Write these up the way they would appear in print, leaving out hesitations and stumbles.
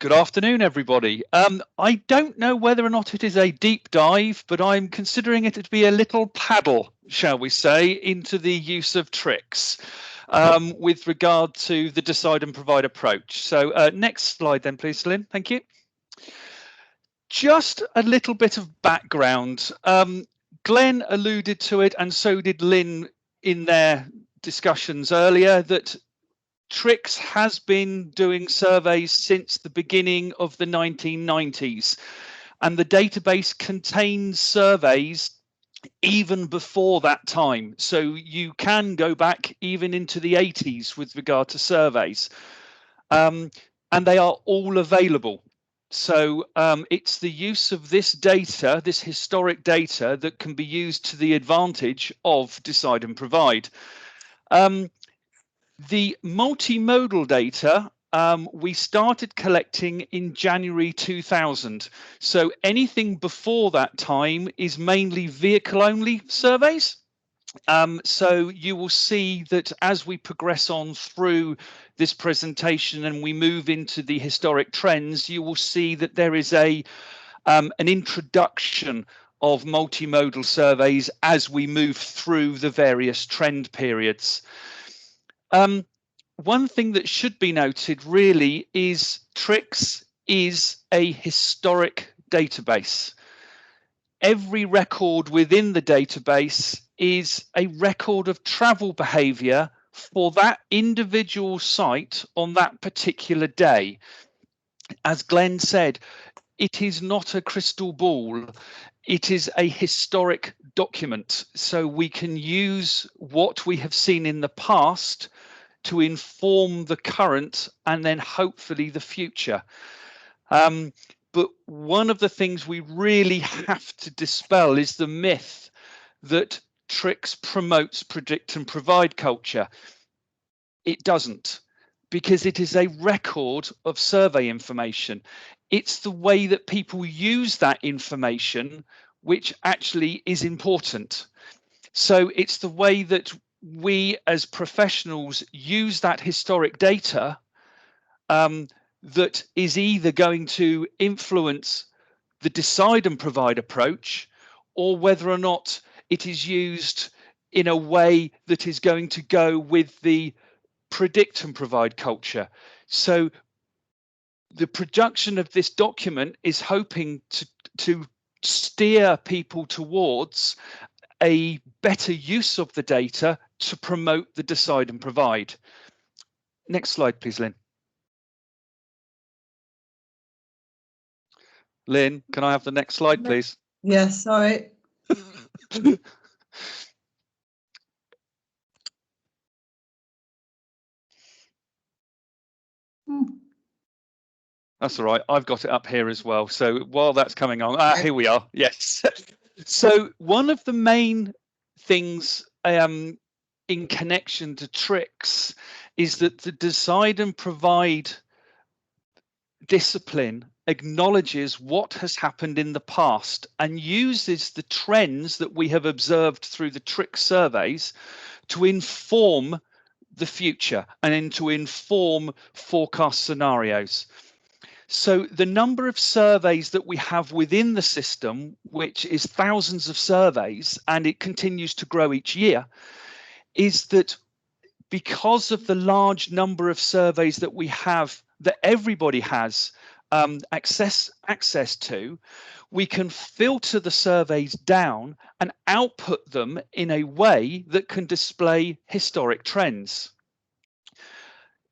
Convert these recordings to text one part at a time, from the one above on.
Good afternoon, everybody. I don't know whether or not it is a deep dive, but I'm considering it to be a little paddle, shall we say, into the use of tricks with regard to the decide and provide approach. So next slide then, please, Lynn. Thank you. Just a little bit of background. Glenn alluded to it, and so did Lynn in their discussions earlier, that TRICS has been doing surveys since the beginning of the 1990s, and the database contains surveys even before that time. So you can go back even into the 80s with regard to surveys, and they are all available. So it's the use of this data, this historic data, that can be used to the advantage of decide and provide. The multimodal data we started collecting in January 2000. So anything before that time is mainly vehicle only surveys. So you will see that as we progress on through this presentation and we move into the historic trends, you will see that there is an introduction of multimodal surveys as we move through the various trend periods. One thing that should be noted really is TRICS is a historic database. Every record within the database is a record of travel behaviour for that individual site on that particular day. As Glenn said, it is not a crystal ball. It is a historic document. So we can use what we have seen in the past to inform the current and then hopefully the future. But one of the things we really have to dispel is the myth that TRICS promotes predict and provide culture. It doesn't, because it is a record of survey information. It's the way that people use that information which actually is important. So it's the way that we as professionals use that historic data that is either going to influence the decide and provide approach, or whether or not it is used in a way that is going to go with the predict and provide culture. So the production of this document is hoping to steer people towards a better use of the data to promote the decide and provide. Next slide, please, Lynn. Lynn, can I have the next slide, please? Yes, sorry. That's all right. I've got it up here as well. So while that's coming on, here we are. Yes. So one of the main things in connection to TRICS is that the decide and provide discipline acknowledges what has happened in the past and uses the trends that we have observed through the TRICS surveys to inform the future and then to inform forecast scenarios. So the number of surveys that we have within the system, which is thousands of surveys, and it continues to grow each year, is that because of the large number of surveys that we have, that everybody has access to, we can filter the surveys down and output them in a way that can display historic trends.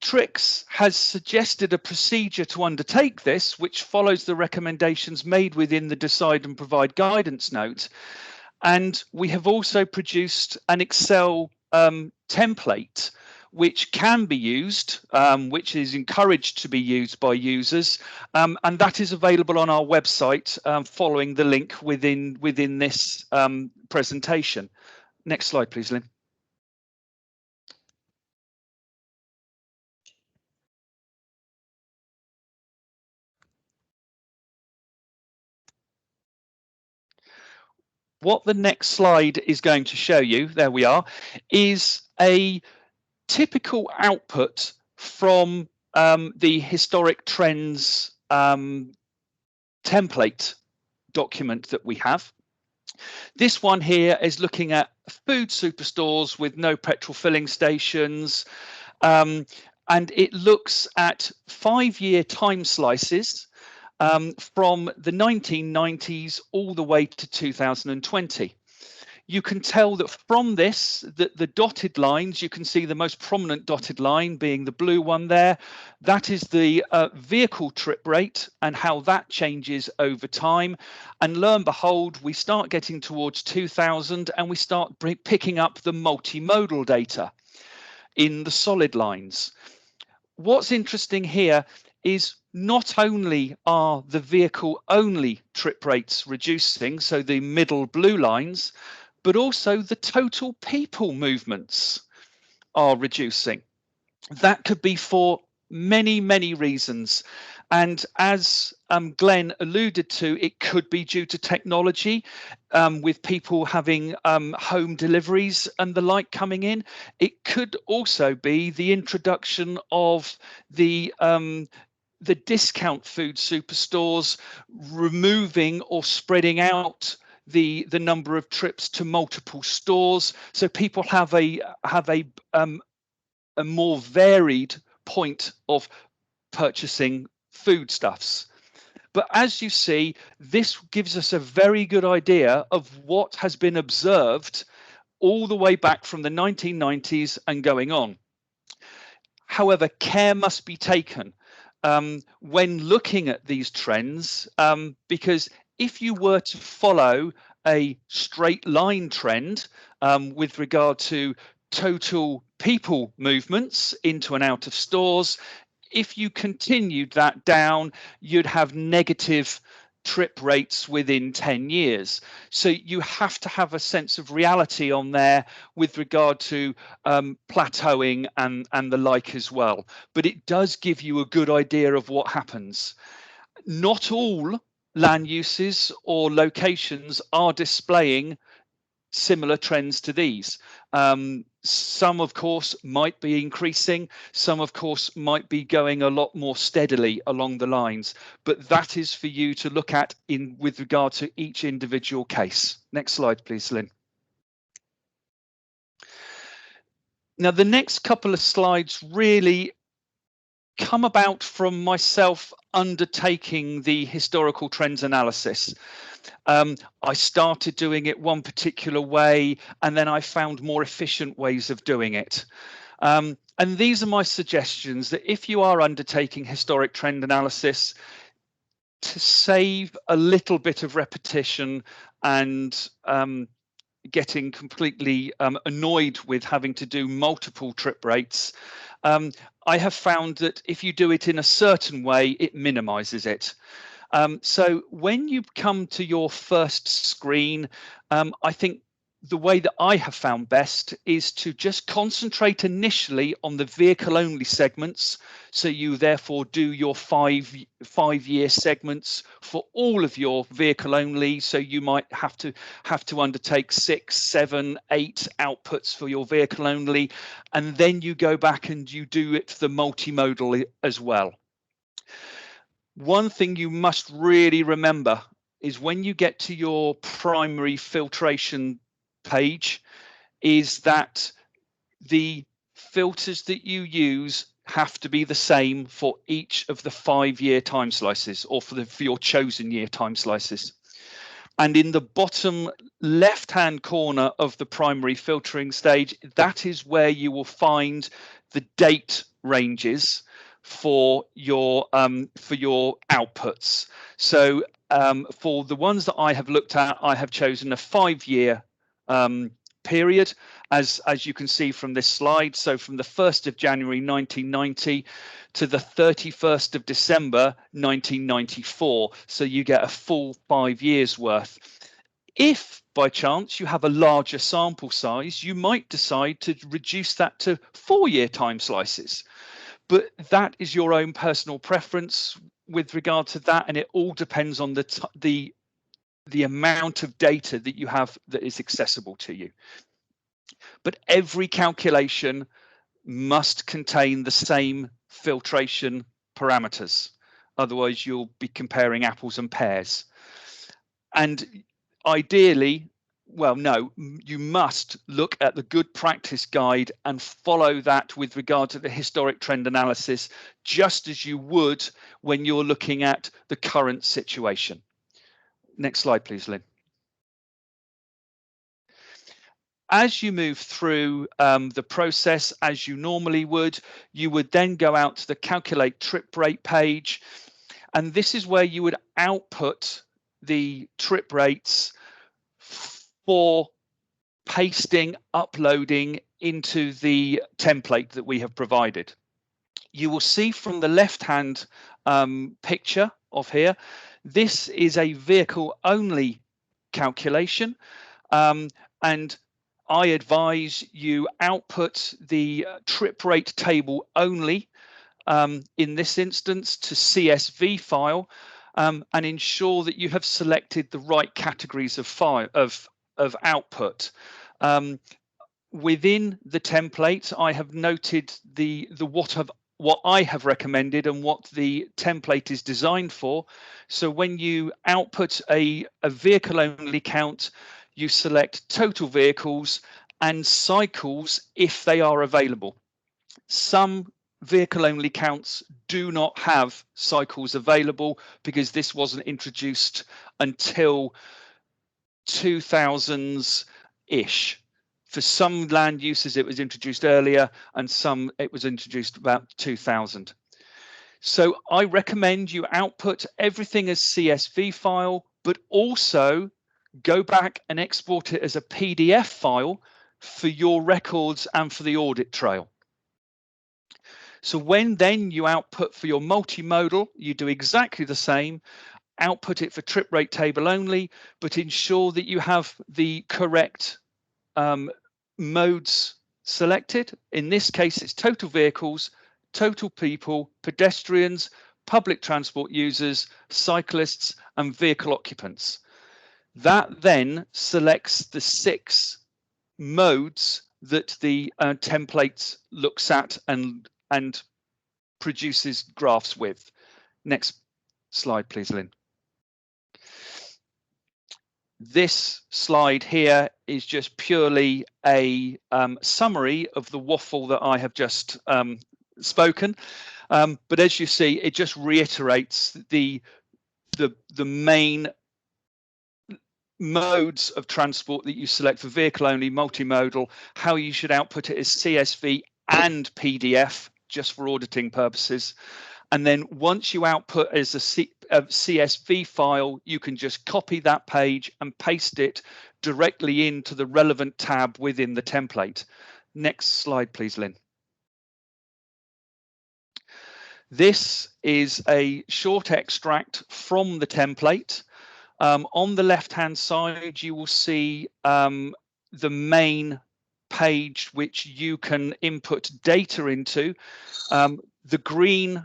TRICS has suggested a procedure to undertake this, which follows the recommendations made within the Decide and Provide guidance note. And we have also produced an Excel template, which can be used, which is encouraged to be used by users. And that is available on our website following the link within this presentation. Next slide, please, Lynn. What the next slide is going to show you, there we are, is a typical output from the historic trends template document that we have. This one here is looking at food superstores with no petrol filling stations, and it looks at 5-year time slices from the 1990s all the way to 2020. You can tell that from this, that the dotted lines, you can see the most prominent dotted line being the blue one there. That is the vehicle trip rate and how that changes over time. And lo and behold, we start getting towards 2000 and we start picking up the multimodal data in the solid lines. What's interesting here is not only are the vehicle only trip rates reducing, so the middle blue lines, but also the total people movements are reducing. That could be for many, many reasons. And as Glenn alluded to, it could be due to technology, with people having home deliveries and the like coming in. It could also be the introduction of the discount food superstores, removing or spreading out the number of trips to multiple stores, so people have a more varied point of purchasing foodstuffs. But as you see, this gives us a very good idea of what has been observed all the way back from the 1990s and going on. However, care must be taken when looking at these trends, because if you were to follow a straight line trend with regard to total people movements into and out of stores, if you continued that down, you'd have negative trip rates within 10 years. So you have to have a sense of reality on there with regard to plateauing and the like as well. But it does give you a good idea of what happens. Not all land uses or locations are displaying similar trends to these. Some, of course, might be increasing. Some, of course, might be going a lot more steadily along the lines. But that is for you to look at with regard to each individual case. Next slide, please, Lynn. Now, the next couple of slides really come about from myself undertaking the historical trends analysis. I started doing it one particular way, and then I found more efficient ways of doing it. And these are my suggestions, that if you are undertaking historic trend analysis, to save a little bit of repetition and getting completely annoyed with having to do multiple trip rates, I have found that if you do it in a certain way, it minimizes it. So when you come to your first screen, I think the way that I have found best is to just concentrate initially on the vehicle only segments. So you therefore do your five-year segments for all of your vehicle only. So you might have to undertake 6, 7, 8 outputs for your vehicle only, and then you go back and you do it for the multimodal as well. One thing you must really remember is when you get to your primary filtration page, is that the filters that you use have to be the same for each of the 5-year time slices, or for your chosen year time slices. And in the bottom left-hand corner of the primary filtering stage, that is where you will find the date ranges for your outputs. So for the ones that I have looked at, I have chosen a 5-year period, as you can see from this slide. So from the 1st of January 1990 to the 31st of December 1994. So you get a full 5 years worth. If by chance you have a larger sample size, you might decide to reduce that to 4-year time slices. But that is your own personal preference with regard to that, and it all depends on the amount of data that you have that is accessible to you. But every calculation must contain the same filtration parameters. Otherwise, you'll be comparing apples and pears. And ideally, well, no, you must look at the good practice guide and follow that with regard to the historic trend analysis, just as you would when you're looking at the current situation. Next slide, please, Lynn. As you move through the process, as you normally would, you would then go out to the calculate trip rate page. And this is where you would output the trip rates for pasting, uploading into the template that we have provided. You will see from the left-hand picture of here, this is a vehicle only calculation. And I advise you output the trip rate table only in this instance to CSV file, and ensure that you have selected the right categories of file of output. Within the template, I have noted what I have recommended and what the template is designed for. So when you output a vehicle only count, you select total vehicles and cycles if they are available. Some vehicle only counts do not have cycles available because this wasn't introduced until 2000s-ish. For some land uses, it was introduced earlier, and some it was introduced about 2000. So I recommend you output everything as CSV file, but also go back and export it as a PDF file for your records and for the audit trail. So when then you output for your multimodal, you do exactly the same. Output it for trip rate table only, but ensure that you have the correct modes selected. In this case, it's total vehicles, total people, pedestrians, public transport users, cyclists, and vehicle occupants. That then selects the 6 modes that the template looks at and produces graphs with. Next slide, please, Lynn. This slide here is just purely a summary of the waffle that I have just spoken. But as you see, it just reiterates the main modes of transport that you select for vehicle only, multimodal, how you should output it as CSV and PDF just for auditing purposes. And then once you output as a CSV file, you can just copy that page and paste it directly into the relevant tab within the template. Next slide, please, Lynn. This is a short extract from the template. On the left-hand side, you will see the main page which you can input data into. The green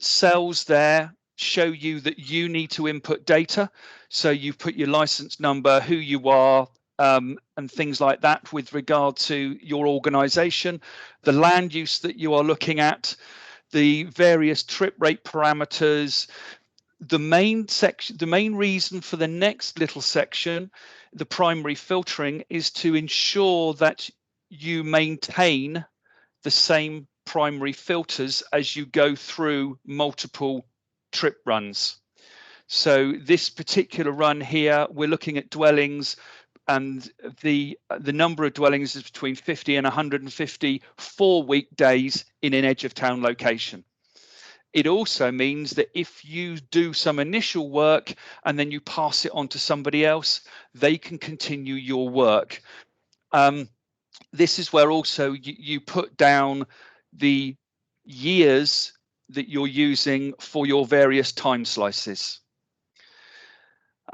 cells there show you that you need to input data. So you put your license number, who you are, and things like that with regard to your organization, the land use that you are looking at, the various trip rate parameters. The main reason for the next little section, the primary filtering, is to ensure that you maintain the same primary filters as you go through multiple trip runs. So this particular run here, we're looking at dwellings, and the number of dwellings is between 50 and 150 for weekdays in an edge of town location. It also means that if you do some initial work and then you pass it on to somebody else, they can continue your work. This is where also you put down the years that you're using for your various time slices.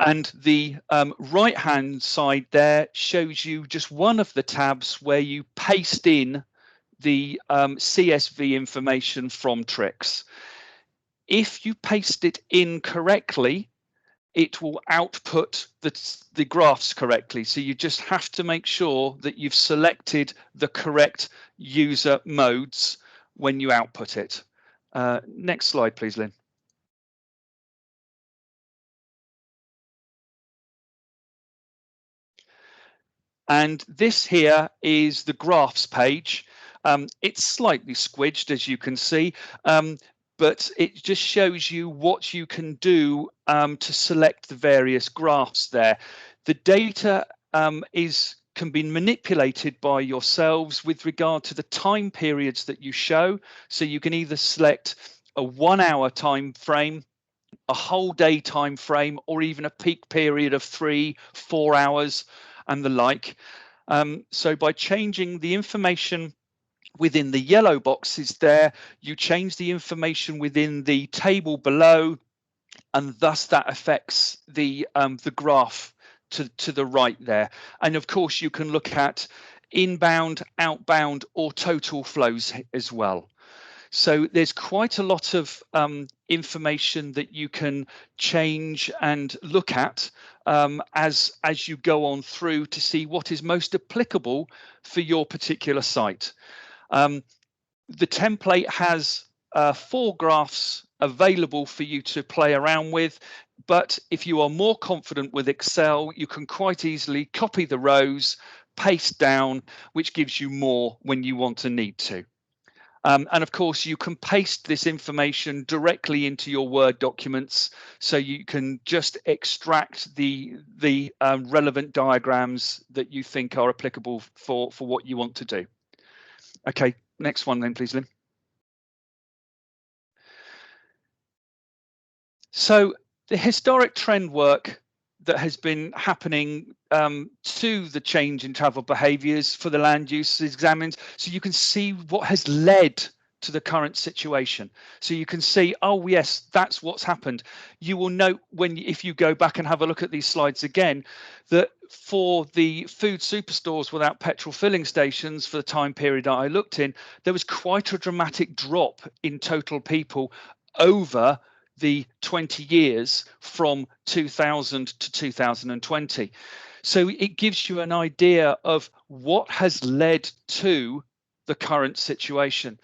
And the right-hand side there shows you just one of the tabs where you paste in the CSV information from TRICS. If you paste it in correctly, it will output the graphs correctly. So you just have to make sure that you've selected the correct user modes when you output it. Next slide, please, Lynn. And this here is the graphs page. It's slightly squidged, as you can see, but it just shows you what you can do to select the various graphs there. The data can be manipulated by yourselves with regard to the time periods that you show. So you can either select a 1 hour time frame, a whole day time frame, or even a peak period of 3-4 hours and the like. So by changing the information within the yellow boxes there, you change the information within the table below, and thus that affects the graph to the right there. And of course you can look at inbound, outbound, or total flows as well. So there's quite a lot of information that you can change and look at as you go on through to see what is most applicable for your particular site. The template has 4 graphs available for you to play around with, but if you are more confident with Excel, you can quite easily copy the rows, paste down, which gives you more when you want to need to. And of course, you can paste this information directly into your Word documents, so you can just extract the relevant diagrams that you think are applicable for what you want to do. Okay, next one then, please, Lynn. So the historic trend work that has been happening to the change in travel behaviours for the land use is examined, so you can see what has led to the current situation. So you can see, oh yes, that's what's happened. You will note if you go back and have a look at these slides again, that for the food superstores without petrol filling stations for the time period that I looked in, there was quite a dramatic drop in total people over the 20 years from 2000 to 2020. So it gives you an idea of what has led to the current situation.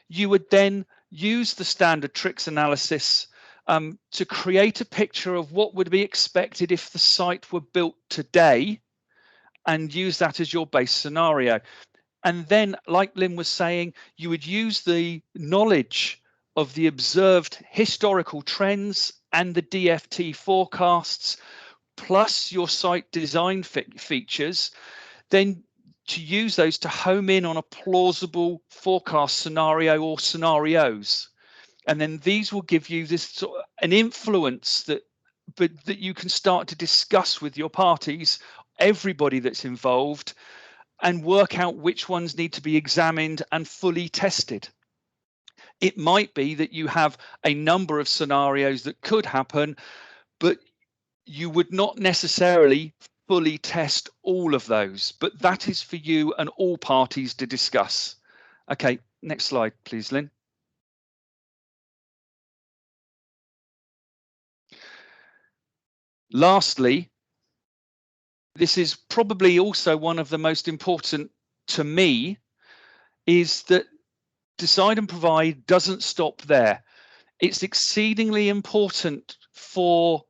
You would then use the standard TRICS analysis to create a picture of what would be expected if the site were built today, and use that as your base scenario. And then, like Lynn was saying, you would use the knowledge of the observed historical trends and the DFT forecasts, plus your site design features, then to use those to home in on a plausible forecast scenario or scenarios. And then these will give you this sort of an influence that you can start to discuss with your parties, everybody that's involved, and work out which ones need to be examined and fully tested. It might be that you have a number of scenarios that could happen, but you would not necessarily fully test all of those, but that is for you and all parties to discuss. Okay, next slide, please, Lynn. Lastly, this is probably also one of the most important to me, is that decide and provide doesn't stop there. It's exceedingly important for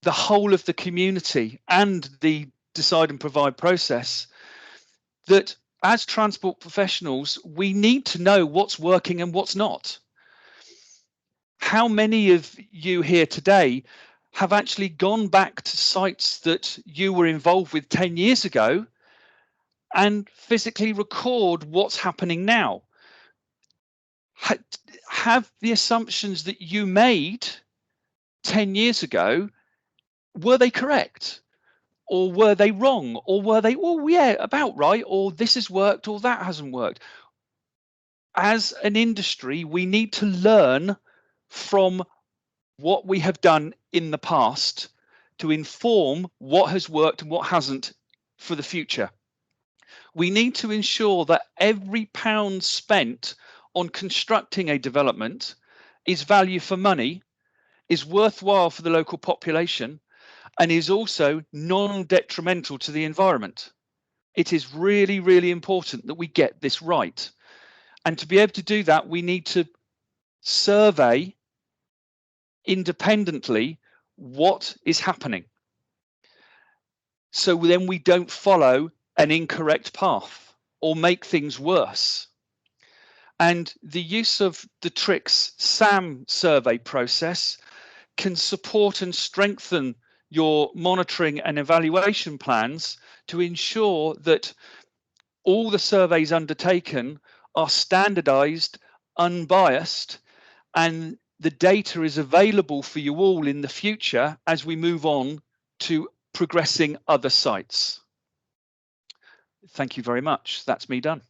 the whole of the community and the decide and provide process that as transport professionals, we need to know what's working and what's not. How many of you here today have actually gone back to sites that you were involved with 10 years ago and physically record what's happening now? Have the assumptions that you made 10 years ago, were they correct? Or were they wrong? Or were they, oh yeah, about right, or this has worked or that hasn't worked? As an industry, we need to learn from what we have done in the past to inform what has worked and what hasn't for the future. We need to ensure that every pound spent on constructing a development is value for money, is worthwhile for the local population, and is also non-detrimental to the environment. It is really, really important that we get this right. And to be able to do that, we need to survey independently what is happening. So then we don't follow an incorrect path or make things worse. And the use of the TRICS SAM survey process can support and strengthen your monitoring and evaluation plans to ensure that all the surveys undertaken are standardized, unbiased, and the data is available for you all in the future as we move on to progressing other sites. Thank you very much. That's me done.